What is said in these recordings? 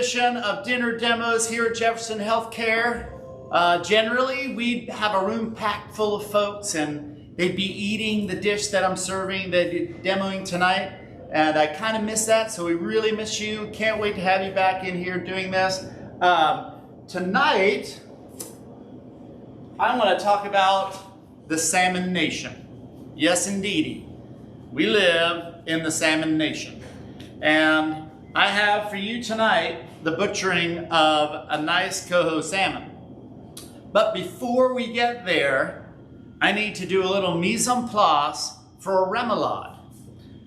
edition of Dinner Demos here at Jefferson Healthcare. Generally, we have a room packed full of folks and they'd be eating the dish that I'm serving, they'd be demoing tonight. And I kind of miss that, so we really miss you. Can't wait to have you back in here doing this. Tonight, I want to talk about the Salmon Nation. Yes, indeedy. We live in the Salmon Nation. And I have for you tonight the butchering of a nice coho salmon. But before we get there, I need to do a little mise en place for a remoulade.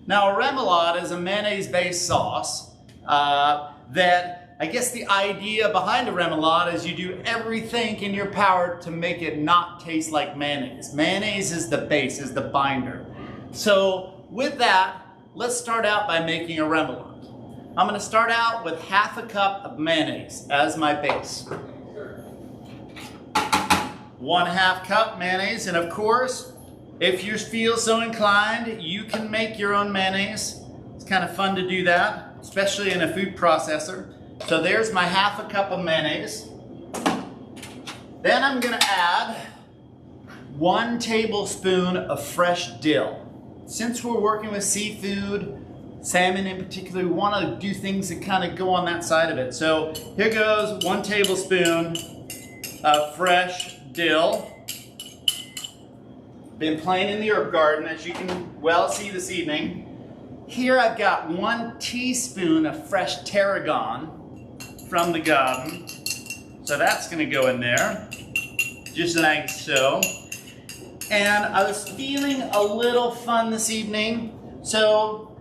Now, a remoulade is a mayonnaise-based sauce that I guess the idea behind a remoulade is you do everything in your power to make it not taste like mayonnaise. Mayonnaise is the base, is the binder. So with that, let's start out by making a remoulade. I'm going to start out with half a cup of mayonnaise as my base. 1/2 cup mayonnaise, and of course, if you feel so inclined, you can make your own mayonnaise. It's kind of fun to do that, especially in a food processor. So there's my 1/2 cup of mayonnaise. Then I'm going to add 1 tablespoon of fresh dill. Since we're working with seafood, salmon in particular, we want to do things that kind of go on that side of it. So here goes 1 tablespoon of fresh dill. Been playing in the herb garden, as you can well see this evening. Here I've got 1 teaspoon of fresh tarragon from the garden. So that's going to go in there, just like so. And I was feeling a little fun this evening, so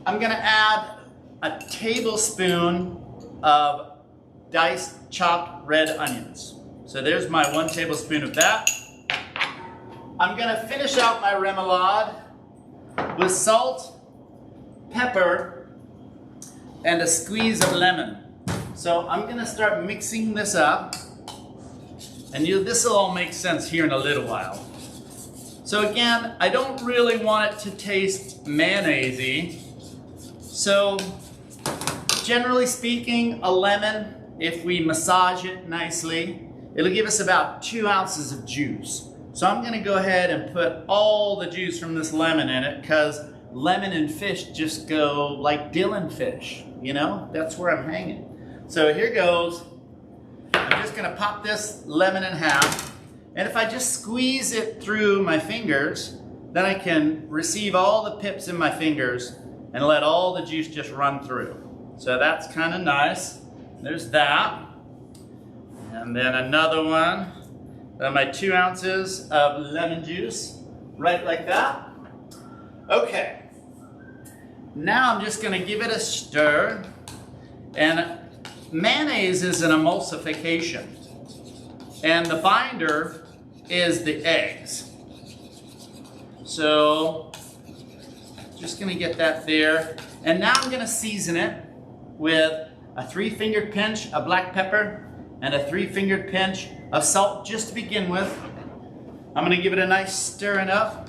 I'm going to add a tablespoon of diced chopped red onions. So there's my 1 tablespoon of that. I'm going to finish out my remoulade with salt, pepper, and a squeeze of lemon. So I'm going to start mixing this up. And this will all make sense here in a little while. So again, I don't really want it to taste mayonnaise-y. So generally speaking, a lemon, if we massage it nicely, it'll give us about 2 ounces of juice. So I'm going to go ahead and put all the juice from this lemon in it, because lemon and fish just go like dill and fish, you know? That's where I'm hanging. So here goes. I'm just going to pop this lemon in half, and if I just squeeze it through my fingers, then I can receive all the pips in my fingers and let all the juice just run through. So that's kind of nice. There's that. And then another one. My 2 ounces of lemon juice, right like that. Okay. Now I'm just going to give it a stir. And mayonnaise is an emulsification. And the binder is the eggs. So just going to get that there. And now I'm going to season it with a 3-fingered pinch of black pepper and a 3-fingered pinch of salt just to begin with. I'm going to give it a nice stirring up.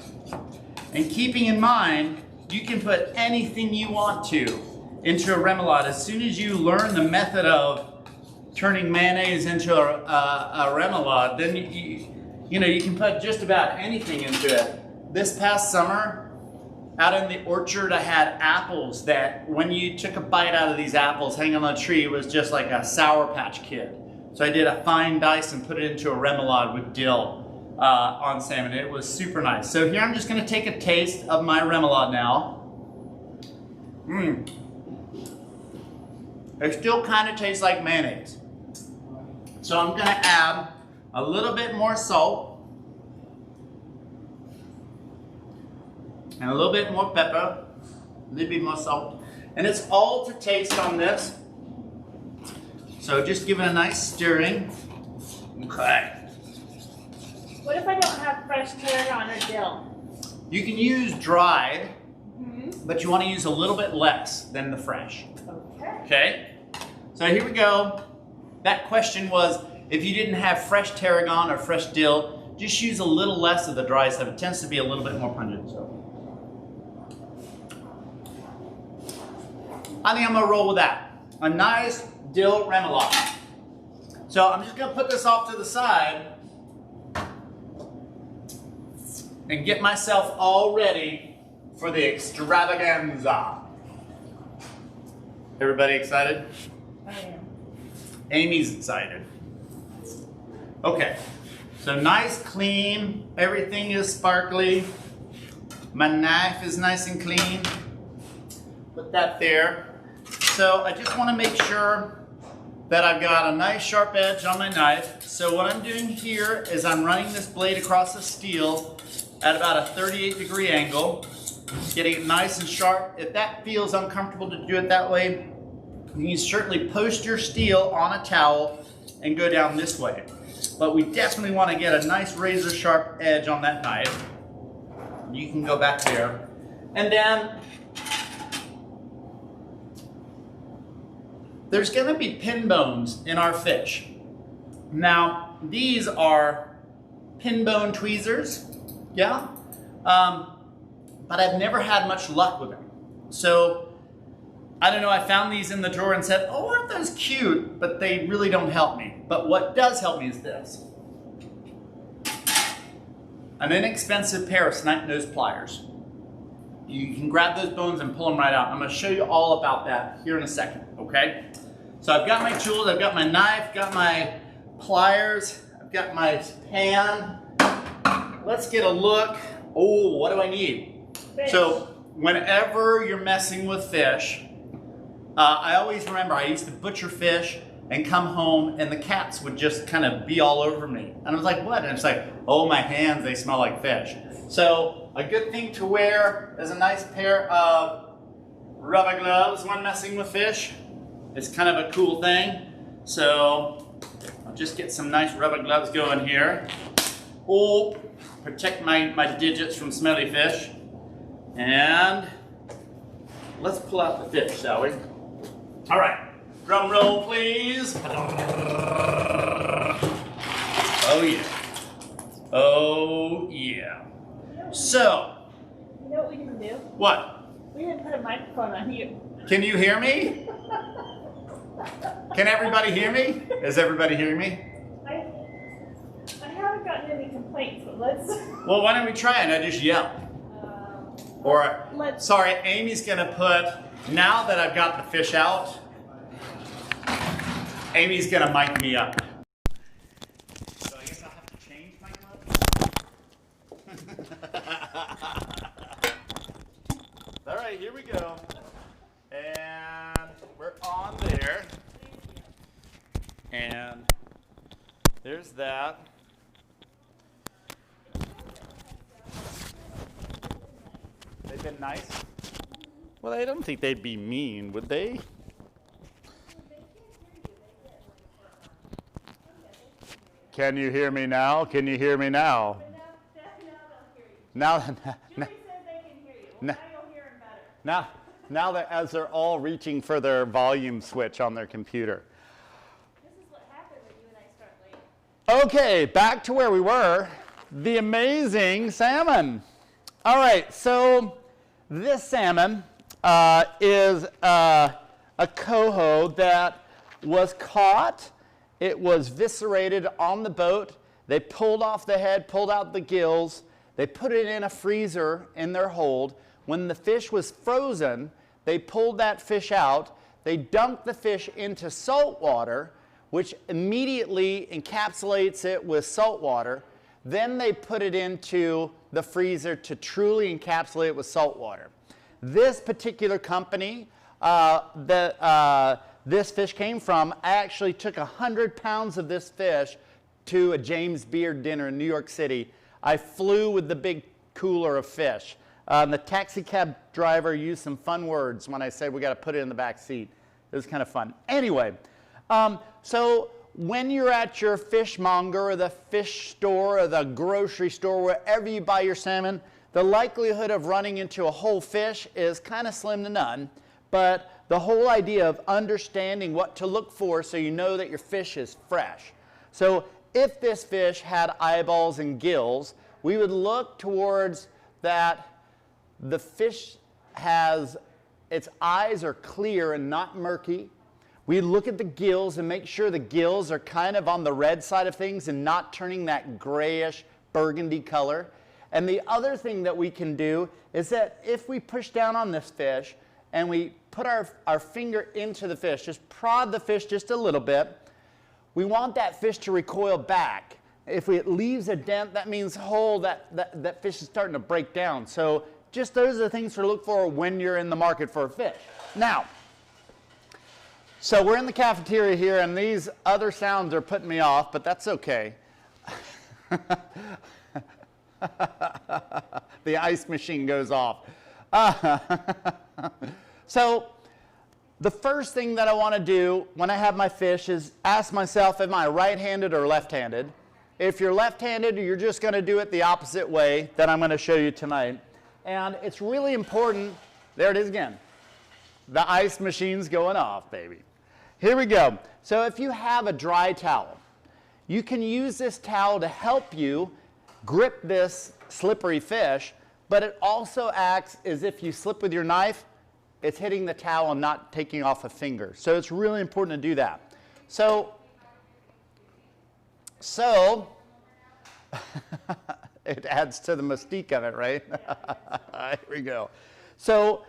And keeping in mind, you can put anything you want to into a remoulade. As soon as you learn the method of turning mayonnaise into a remoulade, then you can put just about anything into it. This past summer, out in the orchard, I had apples that when you took a bite out of these apples hanging on a tree, it was just like a Sour Patch Kid. So I did a fine dice and put it into a remoulade with dill on salmon. It was super nice. So here I'm just going to take a taste of my remoulade now. It still kind of tastes like mayonnaise. So I'm going to add a little bit more salt and a little bit more pepper, a little bit more salt. And it's all to taste on this. So just give it a nice stirring. Okay. What if I don't have fresh tarragon or dill? You can use dried, but you want to use a little bit less than the fresh. Okay? So here we go. That question was, if you didn't have fresh tarragon or fresh dill, just use a little less of the dry stuff. It tends to be a little bit more pungent. So I think I'm going to roll with that. a nice dill remoulade. So I'm just gonna put this off to the side and get myself all ready for the extravaganza. Everybody excited? I am. Amy's excited. Okay, so nice, clean, everything is sparkly. My knife is nice and clean. Put that there. So I just want to make sure that I've got a nice sharp edge on my knife. So what I'm doing here is I'm running this blade across the steel at about a 38-degree angle, getting it nice and sharp. If that feels uncomfortable to do it that way, you can certainly post your steel on a towel and go down this way. But we definitely want to get a nice razor sharp edge on that knife. You can go back there. And then there's going to be pin bones in our fish. Now, these are Pinbone Tweezers, yeah? But I've never had much luck with them. So, I don't know, I found these in the drawer and said, oh, aren't those cute? But they really don't help me. But what does help me is this. An inexpensive pair of snipe nose pliers. You can grab those bones and pull them right out. I'm going to show you all about that here in a second, okay? So I've got my tools, I've got my knife, got my pliers, I've got my pan. Let's get a look. Oh, what do I need? Fish. So whenever you're messing with fish, I always remember I used to butcher fish and come home and the cats would just kind of be all over me. And I was like, what? And it's like, oh, my hands, they smell like fish. So a good thing to wear is a nice pair of rubber gloves when messing with fish. It's kind of a cool thing. So I'll just get some nice rubber gloves going here. Oh, protect my digits from smelly fish. And let's pull out the fish, shall we? All right, drum roll, please. Oh, yeah. Oh, yeah. So. You know what we didn't do? What? We didn't put a microphone on you. Can you hear me? Can everybody hear me? Is everybody hearing me? I haven't gotten any complaints, but let's. Well, why don't we try it? I just yell. Sorry, Amy's gonna put, now that I've got the fish out, Amy's gonna mic me up. So I guess I'll have to change my gloves. All right, here we go. And we're on there. And there's that. They've been nice. Well, I don't think they'd be mean, would they? Can you hear me now? Can you hear me now? Now, Julie says they can hear you. Well, now you'll hear them better. now that as they're all reaching for their volume switch on their computer. This is what happens when you and I start late. Okay, back to where we were. The amazing salmon. All right, so this salmon is a coho that was caught. It was viscerated on the boat. They pulled off the head, pulled out the gills. They put it in a freezer in their hold. When the fish was frozen, they pulled that fish out. They dumped the fish into salt water, which immediately encapsulates it with salt water. Then they put it into the freezer to truly encapsulate it with salt water. This particular company this fish came from, I actually took 100 pounds of this fish to a James Beard dinner in New York City. I flew with the big cooler of fish. The taxi cab driver used some fun words when I said we got to put it in the back seat. It was kind of fun. Anyway, so when you're at your fishmonger or the fish store or the grocery store, wherever you buy your salmon, the likelihood of running into a whole fish is kind of slim to none. But the whole idea of understanding what to look for so you know that your fish is fresh. So if this fish had eyeballs and gills, we would look towards that the fish has, its eyes are clear and not murky. We look at the gills and make sure the gills are kind of on the red side of things and not turning that grayish burgundy color. And the other thing that we can do is that if we push down on this fish and we put our finger into the fish, just prod the fish just a little bit, we want that fish to recoil back. If it leaves a dent, that means that fish is starting to break down. So just those are the things to look for when you're in the market for a fish. Now, so we're in the cafeteria here, and these other sounds are putting me off, but that's okay. The ice machine goes off. So the first thing that I want to do when I have my fish is ask myself, am I right-handed or left-handed? If you're left-handed, you're just going to do it the opposite way that I'm going to show you tonight. And it's really important. There it is again. The ice machine's going off, baby. Here we go. So if you have a dry towel, you can use this towel to help you grip this slippery fish, but it also acts as if you slip with your knife, it's hitting the towel and not taking off a finger. So it's really important to do that. So it adds to the mystique of it, right? Here we go. So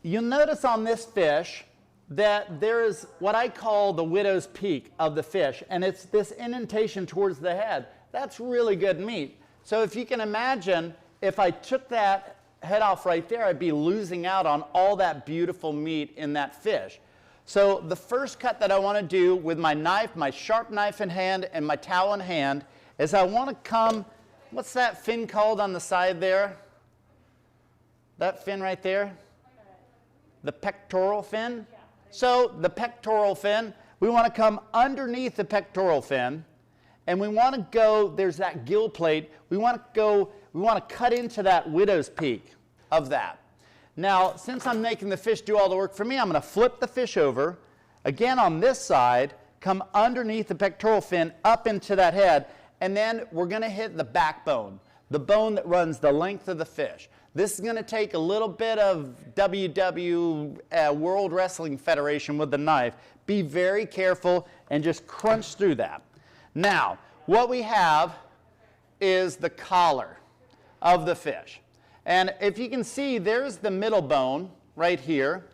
you'll notice on this fish that there is what I call the widow's peak of the fish, and it's this indentation towards the head. That's really good meat. So if you can imagine, if I took that head off right there, I'd be losing out on all that beautiful meat in that fish. So the first cut that I want to do with my knife, my sharp knife in hand and my towel in hand, is I want to come, what's that fin called on the side there? That fin right there? The pectoral fin? So the pectoral fin, we want to come underneath the pectoral fin, and we want to go, there's that gill plate, we want to cut into that widow's peak of that. Now, since I'm making the fish do all the work for me, I'm going to flip the fish over, again on this side, come underneath the pectoral fin up into that head, and then we're going to hit the backbone, the bone that runs the length of the fish. This is going to take a little bit of World Wrestling Federation with the knife. Be very careful and just crunch through that. Now, what we have is the collar of the fish. And if you can see, there's the middle bone right here.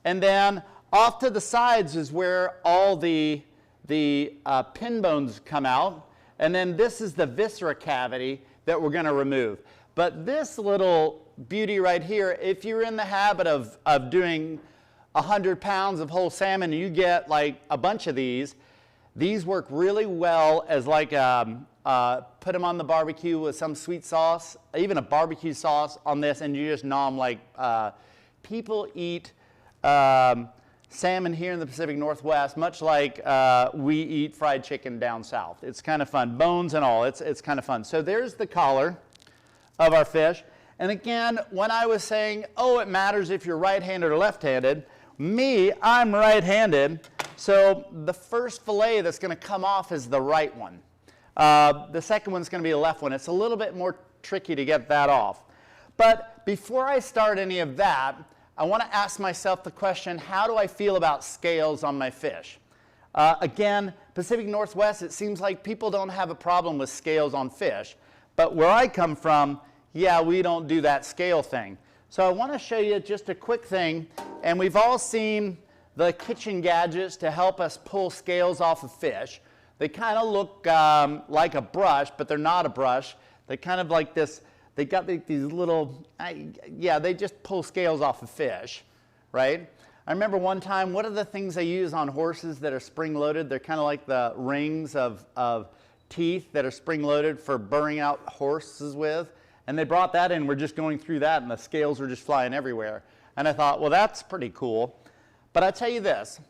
And then off to the sides is where all the pin bones come out. And then this is the viscera cavity that we're going to remove. But this little beauty right here, if you're in the habit of doing 100 pounds of whole salmon and you get like a bunch of these work really well as like put them on the barbecue with some sweet sauce, even a barbecue sauce on this, and you just gnaw them like people eat salmon here in the Pacific Northwest, much like we eat fried chicken down south. It's kind of fun, bones and all, it's kind of fun. So there's the collar of our fish. And again, when I was saying, oh, it matters if you're right-handed or left-handed, I'm right-handed, so the first fillet that's going to come off is the right one. The second one's going to be the left one. It's a little bit more tricky to get that off. But before I start any of that, I want to ask myself the question, how do I feel about scales on my fish? Again, Pacific Northwest, it seems like people don't have a problem with scales on fish. But where I come from, yeah, we don't do that scale thing. So I want to show you just a quick thing. And we've all seen the kitchen gadgets to help us pull scales off of fish. They kind of look like a brush, but they're not a brush. They're kind of like this, they got these little, they just pull scales off of fish, right? I remember one time, what are the things they use on horses that are spring-loaded? They're kind of like the rings of teeth that are spring-loaded for burring out horses with. And they brought that in, we're just going through that, and the scales were just flying everywhere. And I thought, well, that's pretty cool. But I tell you this,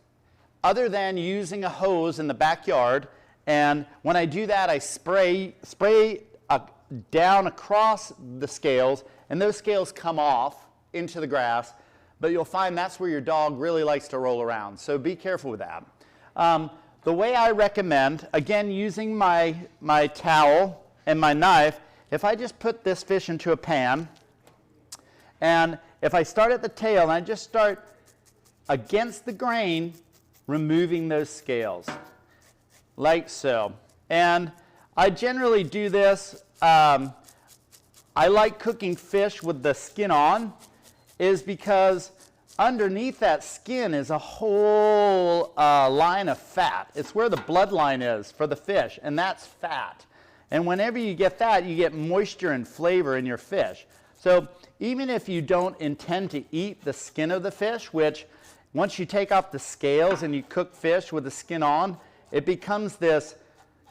other than using a hose in the backyard, and when I do that, I spray down across the scales, and those scales come off into the grass, but you'll find that's where your dog really likes to roll around. So be careful with that. The way I recommend, again, using my towel and my knife, if I just put this fish into a pan, and if I start at the tail and I just start against the grain removing those scales, like so. And I generally do this, I like cooking fish with the skin on, is because underneath that skin is a whole line of fat. It's where the bloodline is for the fish, and that's fat. And whenever you get that, you get moisture and flavor in your fish. So even if you don't intend to eat the skin of the fish, which once you take off the scales and you cook fish with the skin on, it becomes this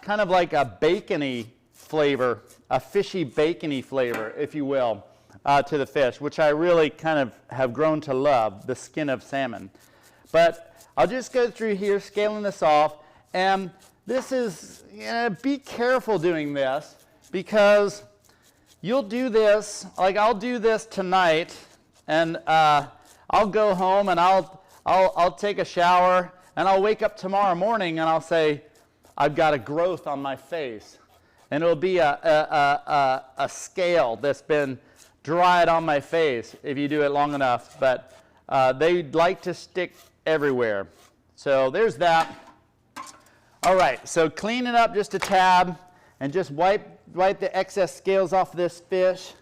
kind of like a bacony flavor, a fishy bacony flavor, if you will, to the fish, which I really kind of have grown to love, the skin of salmon. But I'll just go through here, scaling this off, and this is, be careful doing this, because you'll do this, like I'll do this tonight, and I'll go home and I'll take a shower, and I'll wake up tomorrow morning and I'll say, I've got a growth on my face. And it'll be a scale that's been dried on my face if you do it long enough. But they like to stick everywhere. So there's that. All right, so clean it up just a tad and just wipe the excess scales off this fish.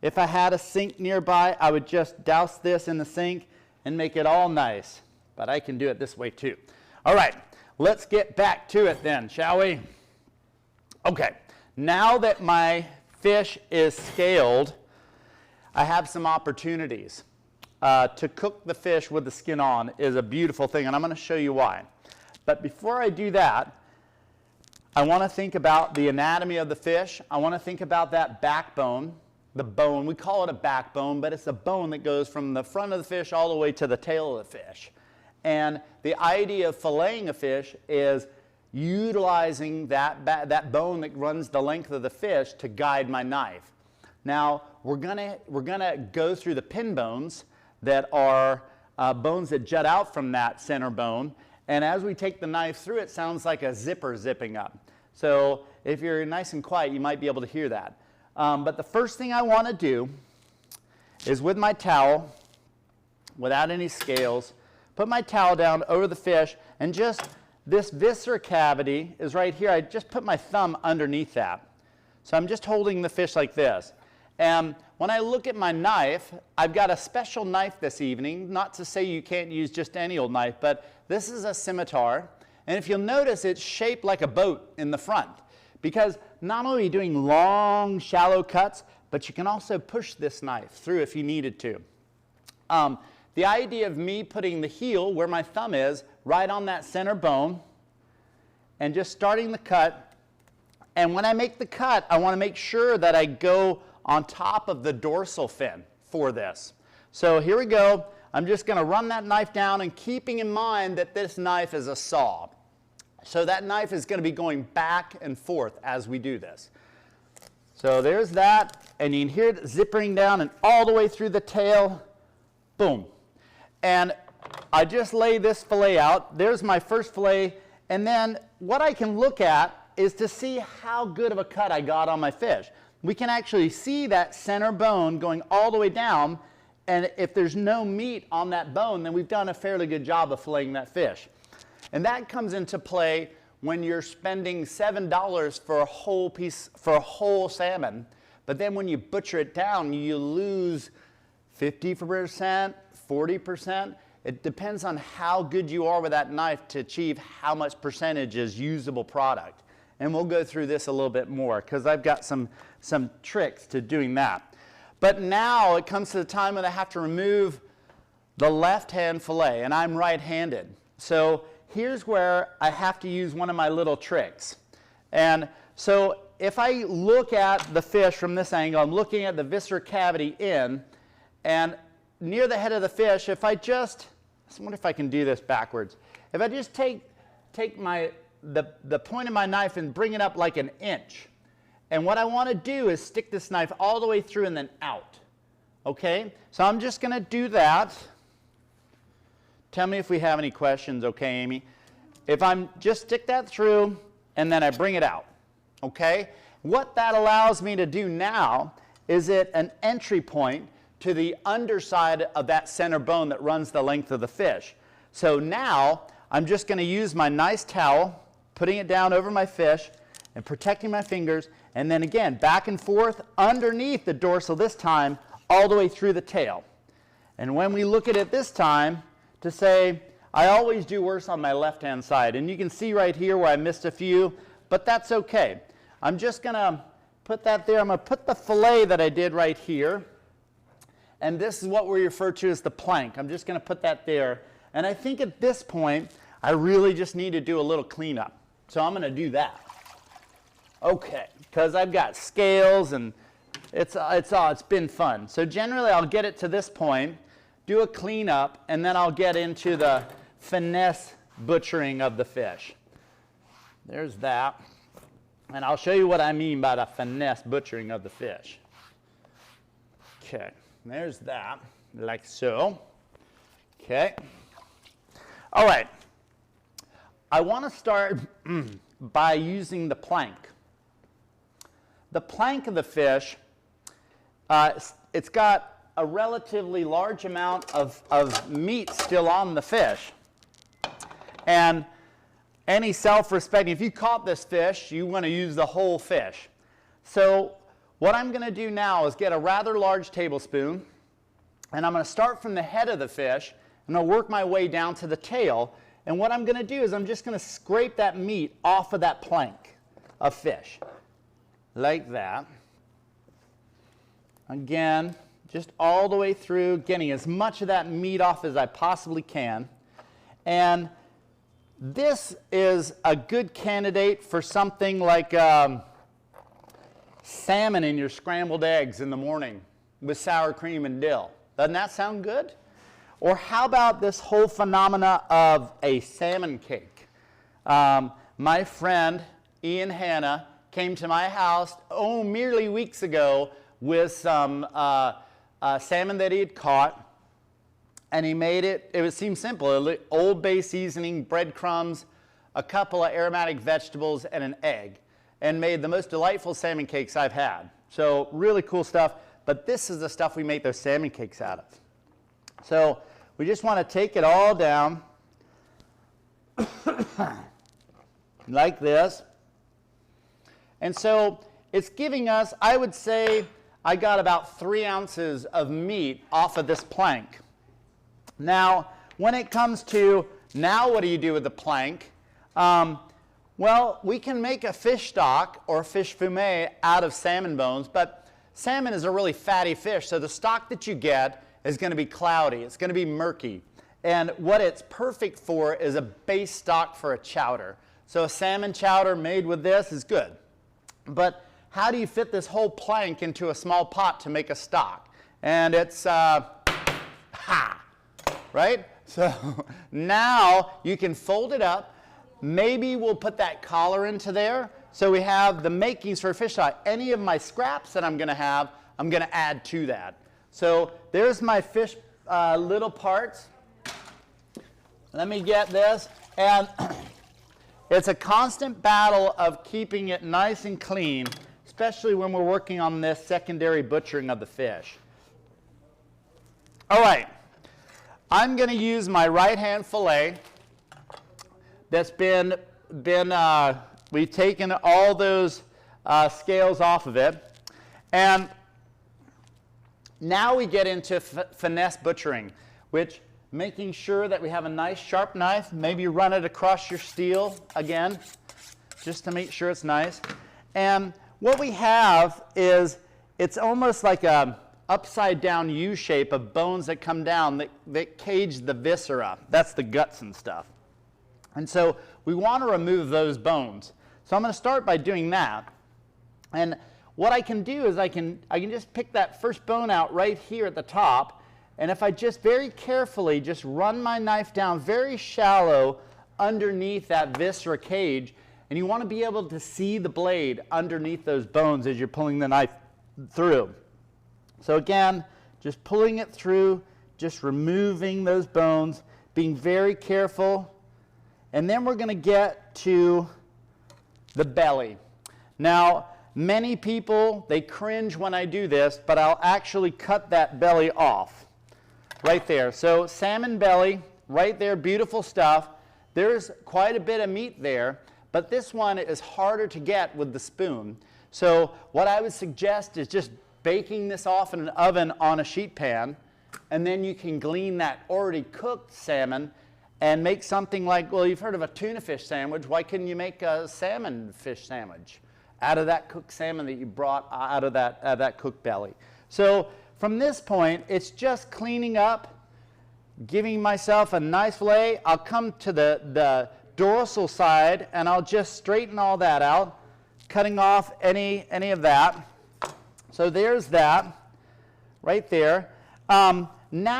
If I had a sink nearby, I would just douse this in the sink and make it all nice. But I can do it this way too. All right, let's get back to it then, shall we? Okay, now that my fish is scaled, I have some opportunities. To cook the fish with the skin on is a beautiful thing, and I'm going to show you why. But before I do that, I want to think about the anatomy of the fish. I want to think about that backbone, the bone. We call it a backbone, but it's a bone that goes from the front of the fish all the way to the tail of the fish. And the idea of filleting a fish is utilizing that bone that runs the length of the fish to guide my knife. Now, we're gonna go through the pin bones that are bones that jut out from that center bone. And as we take the knife through, it sounds like a zipper zipping up. So if you're nice and quiet, you might be able to hear that. But the first thing I want to do is with my towel, without any scales, put my towel down over the fish, and just this viscera cavity is right here. I just put my thumb underneath that. So I'm just holding the fish like this. And when I look at my knife, I've got a special knife this evening. Not to say you can't use just any old knife, but this is a scimitar. And if you'll notice, it's shaped like a boat in the front. Because not only are you doing long, shallow cuts, but you can also push this knife through if you needed to. The idea of me putting the heel where my thumb is, right on that center bone, and just starting the cut. And when I make the cut, I want to make sure that I go on top of the dorsal fin for this. So here we go. I'm just going to run that knife down, and keeping in mind that this knife is a saw. So that knife is going to be going back and forth as we do this. So there's that, and you can hear it zippering down and all the way through the tail. Boom. And I just lay this fillet out. There's my first fillet. And then what I can look at is to see how good of a cut I got on my fish. We can actually see that center bone going all the way down. And if there's no meat on that bone, then we've done a fairly good job of filleting that fish. And that comes into play when you're spending $7 for a whole piece, for a whole salmon. But then when you butcher it down, you lose 50%, 40%. It depends on how good you are with that knife to achieve how much percentage is usable product. And we'll go through this a little bit more because I've got some tricks to doing that. But now it comes to the time when I have to remove the left-hand fillet, and I'm right-handed. So here's where I have to use one of my little tricks. And so if I look at the fish from this angle, I'm looking at the viscera cavity in, and near the head of the fish, if I just, I wonder if I can do this backwards. If I just take the point of my knife and bring it up like an inch. And what I want to do is stick this knife all the way through and then out. Okay? So I'm just going to do that. Tell me if we have any questions, okay, Amy? If I'm just stick that through and then I bring it out. Okay? What that allows me to do now is an entry point to the underside of that center bone that runs the length of the fish. So now I'm just going to use my nice towel, putting it down over my fish and protecting my fingers, and then again, back and forth underneath the dorsal this time, all the way through the tail. And when we look at it this time, to say, I always do worse on my left-hand side. And you can see right here where I missed a few, but that's okay. I'm just going to put that there. I'm going to put the fillet that I did right here. And this is what we refer to as the plank. I'm just going to put that there. And I think at this point, I really just need to do a little cleanup. So I'm going to do that. Okay, because I've got scales and it's been fun. So generally I'll get it to this point, do a cleanup, and then I'll get into the finesse butchering of the fish. There's that. And I'll show you what I mean by the finesse butchering of the fish. Okay, there's that, like so. Okay. All right. I want to start by using the plank. The plank of the fish, it's got a relatively large amount of meat still on the fish. And any self-respecting, if you caught this fish, you want to use the whole fish. So what I'm going to do now is get a rather large tablespoon, and I'm going to start from the head of the fish, and I'll work my way down to the tail. And what I'm going to do is I'm just going to scrape that meat off of that plank of fish. Like that. Again, just all the way through, getting as much of that meat off as I possibly can. And this is a good candidate for something like salmon in your scrambled eggs in the morning with sour cream and dill. Doesn't that sound good? Or how about this whole phenomena of a salmon cake? My friend Ian Hanna came to my house, merely weeks ago with some salmon that he had caught, and he made it, it seemed simple, Old Bay seasoning, breadcrumbs, a couple of aromatic vegetables, and an egg, and made the most delightful salmon cakes I've had. So really cool stuff, but this is the stuff we make those salmon cakes out of. So we just want to take it all down like this. And so it's giving us, I would say, I got about 3 ounces of meat off of this plank. Now, when it comes to, now what do you do with the plank? Well, we can make a fish stock or fish fumet out of salmon bones, but salmon is a really fatty fish, so the stock that you get is going to be cloudy. It's going to be murky. And what it's perfect for is a base stock for a chowder. So a salmon chowder made with this is good. But how do you fit this whole plank into a small pot to make a stock? And it's, right? So now you can fold it up. Maybe we'll put that collar into there. So we have the makings for a fish stock. Any of my scraps that I'm going to have, I'm going to add to that. So there's my fish little parts. Let me get this. And it's a constant battle of keeping it nice and clean, especially when we're working on this secondary butchering of the fish. All right. I'm going to use my right-hand fillet that's we've taken all those scales off of it. And now we get into finesse butchering, which making sure that we have a nice sharp knife. Maybe you run it across your steel again, just to make sure it's nice. And what we have is, it's almost like a upside down U shape of bones that come down that cage the viscera. That's the guts and stuff. And so we want to remove those bones. So I'm going to start by doing that. And what I can do is I can just pick that first bone out right here at the top. And if I just very carefully just run my knife down very shallow underneath that viscera cage, and you want to be able to see the blade underneath those bones as you're pulling the knife through. So again, just pulling it through, just removing those bones, being very careful. And then we're going to get to the belly. Now, many people, they cringe when I do this, but I'll actually cut that belly off right there. So salmon belly, right there, beautiful stuff. there's quite a bit of meat there, but this one is harder to get with the spoon. So what I would suggest is just baking this off in an oven on a sheet pan, and then you can glean that already cooked salmon and make something like, well, you've heard of a tuna fish sandwich. Why couldn't you make a salmon fish sandwich out of that cooked salmon that you brought out of that cooked belly? So from this point, it's just cleaning up, giving myself a nice fillet. I'll come to the dorsal side, and I'll just straighten all that out, cutting off any of that. So there's that right there. Now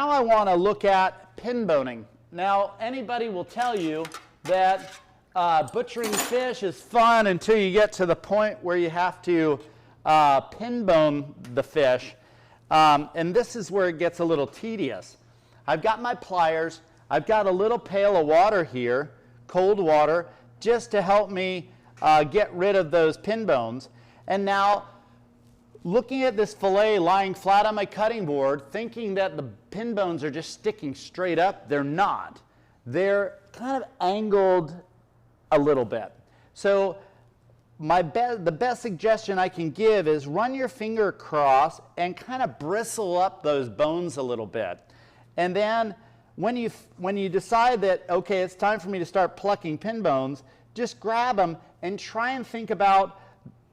I want to look at pinboning. Now, anybody will tell you that butchering fish is fun until you get to the point where you have to pinbone the fish. And this is where it gets a little tedious. I've got my pliers. I've got a little pail of water here, cold water, just to help me get rid of those pin bones. And now, looking at this fillet lying flat on my cutting board, thinking that the pin bones are just sticking straight up, they're not. They're kind of angled a little bit. So the best suggestion I can give is run your finger across and kind of bristle up those bones a little bit. And then when you decide that, okay, it's time for me to start plucking pin bones, just grab them and try and think about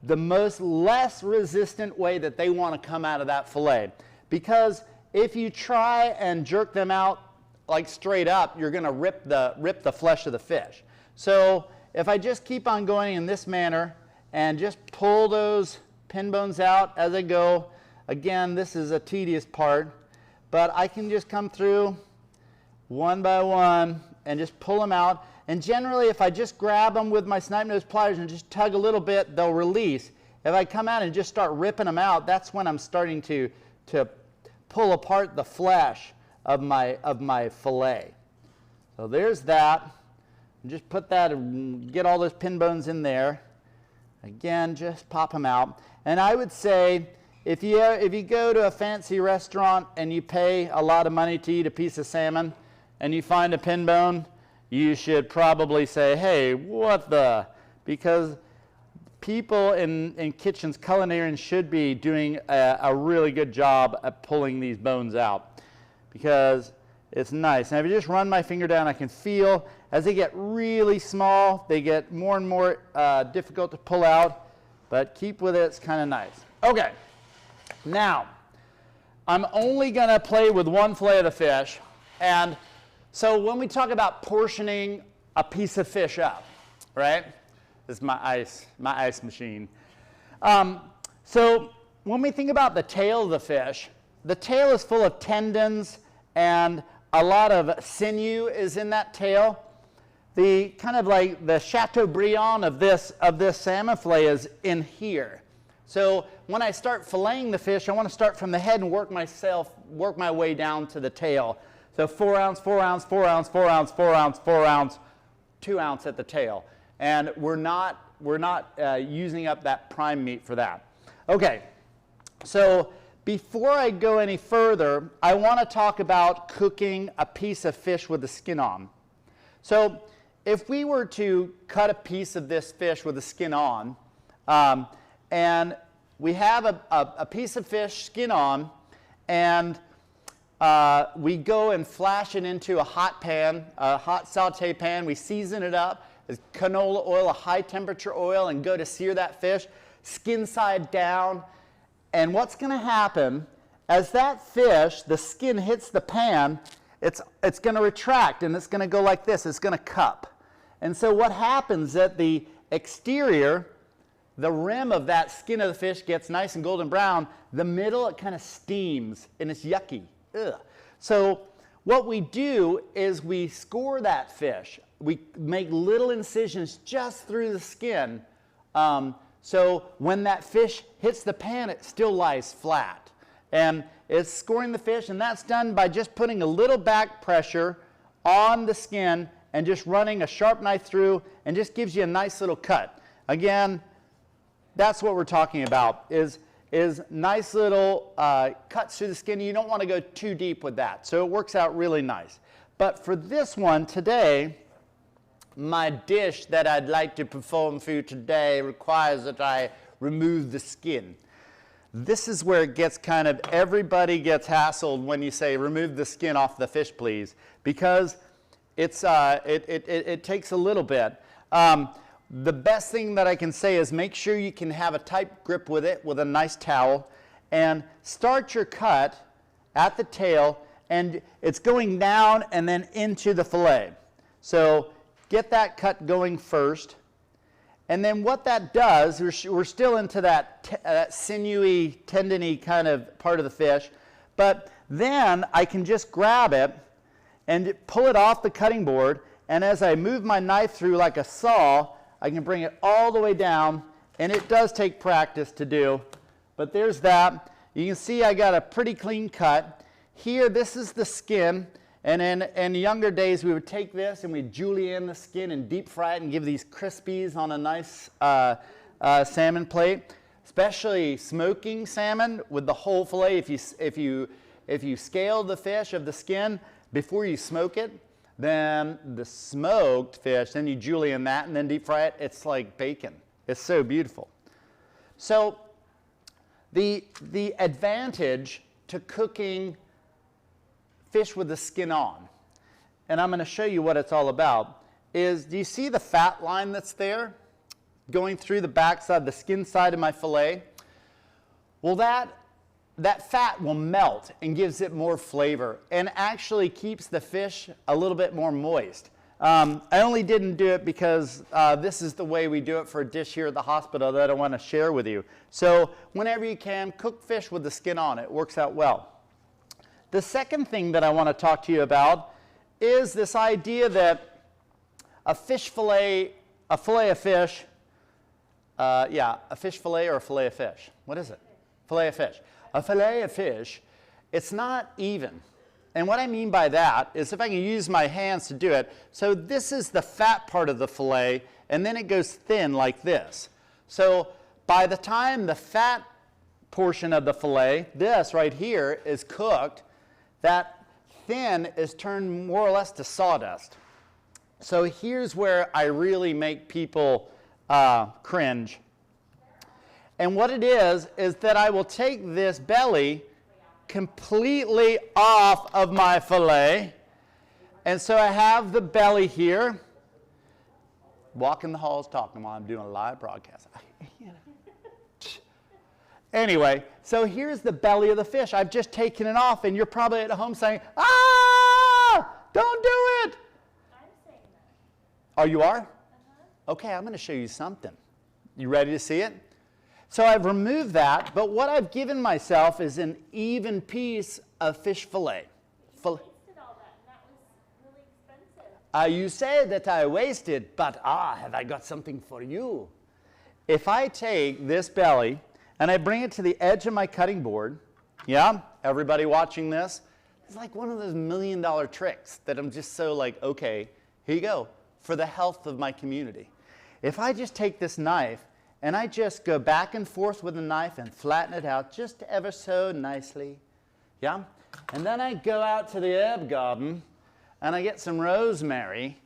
the less resistant way that they want to come out of that fillet. Because if you try and jerk them out like straight up, you're going to rip the flesh of the fish. So if I just keep on going in this manner and just pull those pin bones out as I go, again, this is a tedious part, but I can just come through one by one and just pull them out. And generally, if I just grab them with my snipe nose pliers and just tug a little bit, they'll release. If I come out and just start ripping them out, that's when I'm starting to pull apart the flesh of my fillet. So there's that. And just put that and get all those pin bones in there. Again, just pop them out. And I would say, if you go to a fancy restaurant and you pay a lot of money to eat a piece of salmon and you find a pin bone, you should probably say, hey, what the? Because people in kitchens, culinarians, should be doing a really good job at pulling these bones out because it's nice. And if I just run my finger down, I can feel as they get really small, they get more and more difficult to pull out, but keep with it, it's kind of nice. Okay, now, I'm only going to play with one fillet of the fish, and so when we talk about portioning a piece of fish up, right? This is my ice machine. So when we think about the tail of the fish, the tail is full of tendons and a lot of sinew is in that tail. The kind of like the Chateaubriand of this salmon fillet is in here. So when I start filleting the fish, I want to start from the head and work my way down to the tail. So 4 ounce, 4 ounce, 4 ounce, 4 ounce, 4 ounce, 4 ounce, 2 ounce at the tail. And we're not using up that prime meat for that. Okay, so before I go any further, I want to talk about cooking a piece of fish with the skin on. So if we were to cut a piece of this fish with the skin on, and we have a piece of fish skin on, and we go and flash it into a hot pan, a hot saute pan. We season it up with canola oil, a high temperature oil, and go to sear that fish, skin side down. And what's going to happen, as that fish, the skin hits the pan, it's going to retract, and it's going to go like this. It's going to cup. And so what happens at the exterior, the rim of that skin of the fish gets nice and golden brown. The middle, it kind of steams, and it's yucky. Ugh. So what we do is we score that fish. We make little incisions just through the skin. So when that fish hits the pan, it still lies flat. And it's scoring the fish, and that's done by just putting a little back pressure on the skin and just running a sharp knife through, and just gives you a nice little cut. Again, that's what we're talking about, is nice little cuts through the skin. You don't want to go too deep with that. So it works out really nice. But for this one today, my dish that I'd like to perform for you today requires that I remove the skin. This is where it gets kind of, everybody gets hassled when you say remove the skin off the fish, please, because it takes a little bit. The best thing that I can say is make sure you can have a tight grip with it with a nice towel, and start your cut at the tail, and it's going down and then into the fillet. So get that cut going first. And then what that does, we're still into that sinewy, tendony kind of part of the fish, but then I can just grab it and pull it off the cutting board, and as I move my knife through like a saw, I can bring it all the way down, and it does take practice to do, but there's that. You can see I got a pretty clean cut. Here, this is the skin. And in younger days, we would take this and we'd julienne the skin and deep fry it and give these crispies on a nice salmon plate. Especially smoking salmon with the whole fillet. If you scale the fish of the skin before you smoke it, then the smoked fish, then you julienne that and then deep fry it. It's like bacon. It's so beautiful. So the advantage to cooking fish with the skin on, and I'm going to show you what it's all about, is do you see the fat line that's there going through the backside, the skin side of my fillet? Well, that fat will melt and gives it more flavor and actually keeps the fish a little bit more moist. I only didn't do it because this is the way we do it for a dish here at the hospital that I want to share with you. So whenever you can, cook fish with the skin on. It works out well. The second thing that I want to talk to you about is this idea that a fish fillet, a fillet of fish, a fish fillet or a fillet of fish. What is it? Fillet of fish. A fillet of fish, it's not even. And what I mean by that is if I can use my hands to do it, so this is the fat part of the fillet, and then it goes thin like this. So by the time the fat portion of the fillet, this right here, is cooked, that thin is turned more or less to sawdust. So here's where I really make people cringe. And what it is that I will take this belly completely off of my fillet. And so I have the belly here. Walking the halls talking while I'm doing a live broadcast. Anyway, so here's the belly of the fish. I've just taken it off, and you're probably at home saying, ah, don't do it. I'm saying that. Oh, you are? Uh-huh. Okay, I'm going to show you something. You ready to see it? So I've removed that, but what I've given myself is an even piece of fish fillet. You wasted all that, and that was really expensive. You say that I wasted, but have I got something for you? If I take this belly and I bring it to the edge of my cutting board, yeah, everybody watching this, it's like one of those $1 million tricks that I'm just so like, okay, here you go, for the health of my community. If I just take this knife and I just go back and forth with the knife and flatten it out just ever so nicely, yeah, and then I go out to the herb garden and I get some rosemary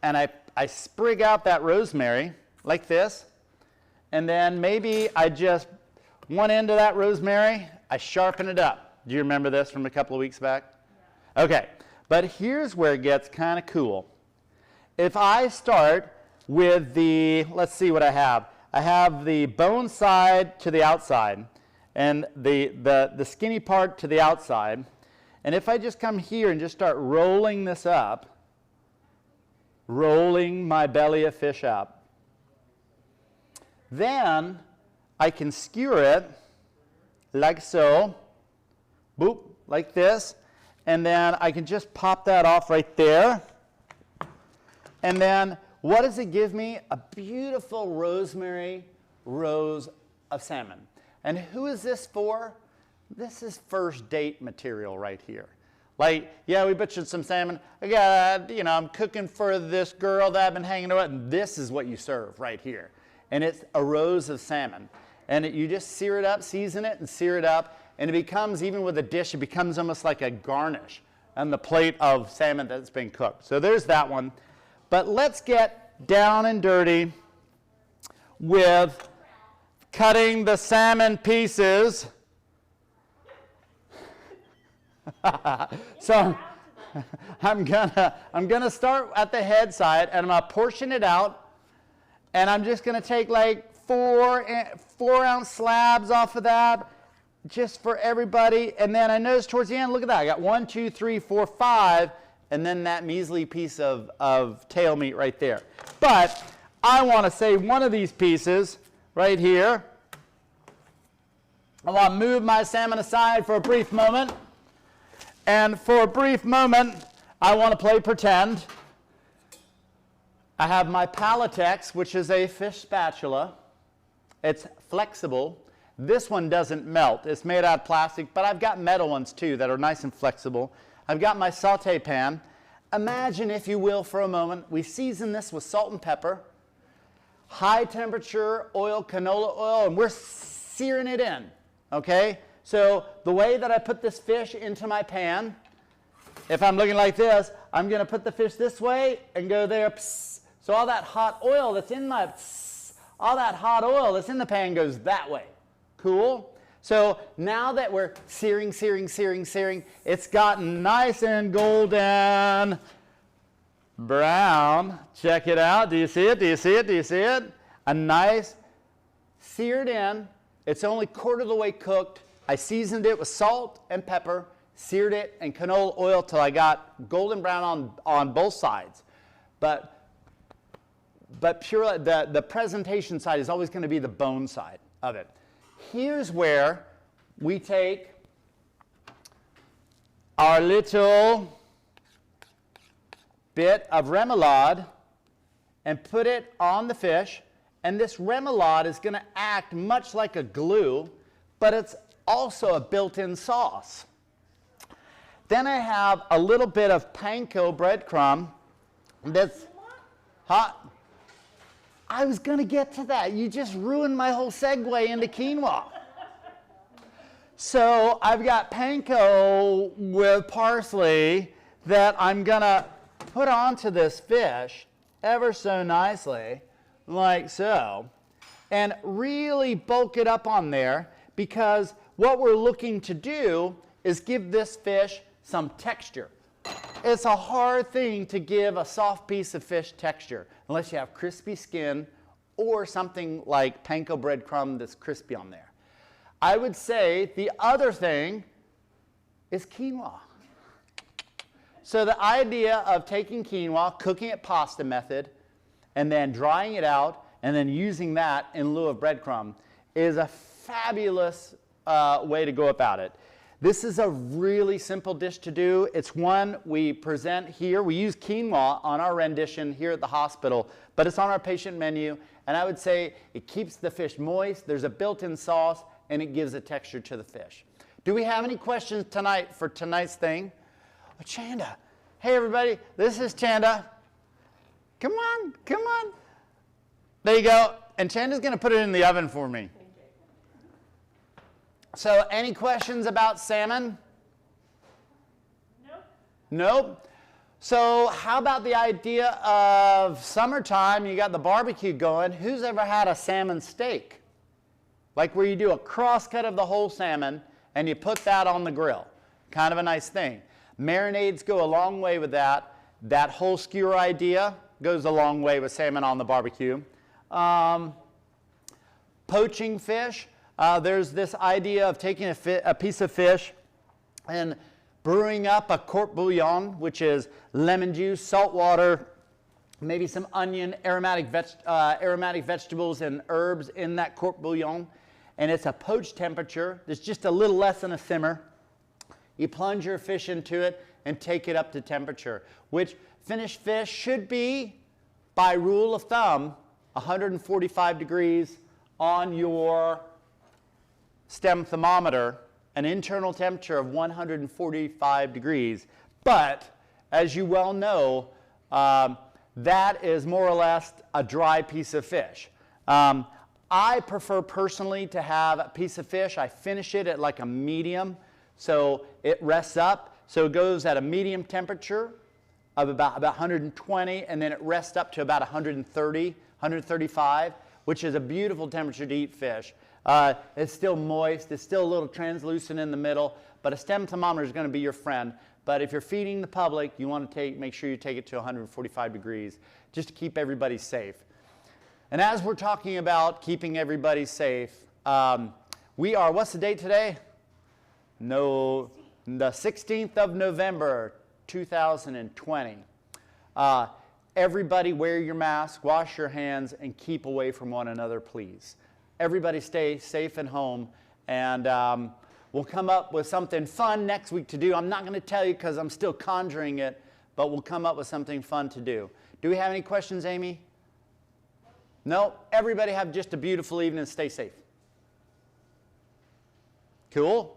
and I sprig out that rosemary like this, and then maybe I just, one end of that rosemary, I sharpen it up. Do you remember this from a couple of weeks back? Yeah. Okay, but here's where it gets kind of cool. If I start with the, let's see what I have. I have the bone side to the outside and the skinny part to the outside. And if I just come here and just start rolling this up, rolling my belly of fish up, then I can skewer it like so, boop, like this, and then I can just pop that off right there. And then what does it give me? A beautiful rosemary rose of salmon. And who is this for? This is first date material right here. Like, yeah, we butchered some salmon. I got, I'm cooking for this girl that I've been hanging out with, and this is what you serve right here. And it's a rose of salmon. And you just sear it up, season it, and sear it up. And it becomes, even with a dish, it becomes almost like a garnish on the plate of salmon that's been cooked. So there's that one. But let's get down and dirty with cutting the salmon pieces. So I'm gonna start at the head side, and I'm gonna portion it out, and I'm just gonna take like 4-ounce slabs off of that, just for everybody. And then I noticed towards the end, look at that, I got 1, 2, 3, 4, 5, and then that measly piece of tail meat right there. But I want to save one of these pieces right here. I want to move my salmon aside for a brief moment. And for a brief moment, I want to play pretend. I have my Palatex, which is a fish spatula. It's flexible. This one doesn't melt. It's made out of plastic, but I've got metal ones too that are nice and flexible. I've got my saute pan. Imagine, if you will, for a moment, we season this with salt and pepper, high temperature oil, canola oil, and we're searing it in, okay? So the way that I put this fish into my pan, if I'm looking like this, I'm going to put the fish this way and go there. Psst. So all that hot oil that's in my, psst, all that hot oil that's in the pan goes that way. Cool? So now that we're searing, it's gotten nice and golden brown. Check it out. Do you see it? Do you see it? Do you see it? A nice seared in. It's only quarter of the way cooked. I seasoned it with salt and pepper, seared it in canola oil till I got golden brown on both sides. But pure, the presentation side is always going to be the bone side of it. Here's where we take our little bit of remoulade and put it on the fish. And this remoulade is going to act much like a glue, but it's also a built-in sauce. Then I have a little bit of panko breadcrumb that's hot. I was going to get to that. You just ruined my whole segue into quinoa. So I've got panko with parsley that I'm going to put onto this fish ever so nicely, like so, and really bulk it up on there, because what we're looking to do is give this fish some texture. It's a hard thing to give a soft piece of fish texture unless you have crispy skin or something like panko breadcrumb that's crispy on there. I would say the other thing is quinoa. So the idea of taking quinoa, cooking it pasta method, and then drying it out, and then using that in lieu of breadcrumb is a fabulous way to go about it. This is a really simple dish to do. It's one we present here. We use quinoa on our rendition here at the hospital, but it's on our patient menu. And I would say it keeps the fish moist. There's a built-in sauce, and it gives a texture to the fish. Do we have any questions tonight for tonight's thing? Oh, Chanda. Hey, everybody. This is Chanda. Come on. Come on. There you go. And Chanda's going to put it in the oven for me. So any questions about salmon? Nope. Nope. So how about the idea of summertime, you got the barbecue going. Who's ever had a salmon steak? Like where you do a cross cut of the whole salmon and you put that on the grill. Kind of a nice thing. Marinades go a long way with that. That whole skewer idea goes a long way with salmon on the barbecue. Poaching fish. There's this idea of taking a piece of fish and brewing up a court bouillon, which is lemon juice, salt water, maybe some onion, aromatic vegetables and herbs in that court bouillon. And it's a poached temperature. There's just a little less than a simmer. You plunge your fish into it and take it up to temperature, which finished fish should be, by rule of thumb, 145 degrees on your stem thermometer, an internal temperature of 145 degrees. But as you well know, that is more or less a dry piece of fish. I prefer personally to have a piece of fish. I finish it at like a medium, so it rests up. So it goes at a medium temperature of about 120, and then it rests up to about 130, 135, which is a beautiful temperature to eat fish. It's still moist, it's still a little translucent in the middle, but a stem thermometer is going to be your friend. But if you're feeding the public, you want to make sure you take it to 145 degrees just to keep everybody safe. And as we're talking about keeping everybody safe, what's the date today? No, the 16th of November, 2020. Everybody wear your mask, wash your hands, and keep away from one another, please. Everybody stay safe at home, and we'll come up with something fun next week to do. I'm not going to tell you because I'm still conjuring it, but we'll come up with something fun to do. Do we have any questions, Amy? No? Everybody have just a beautiful evening and stay safe. Cool?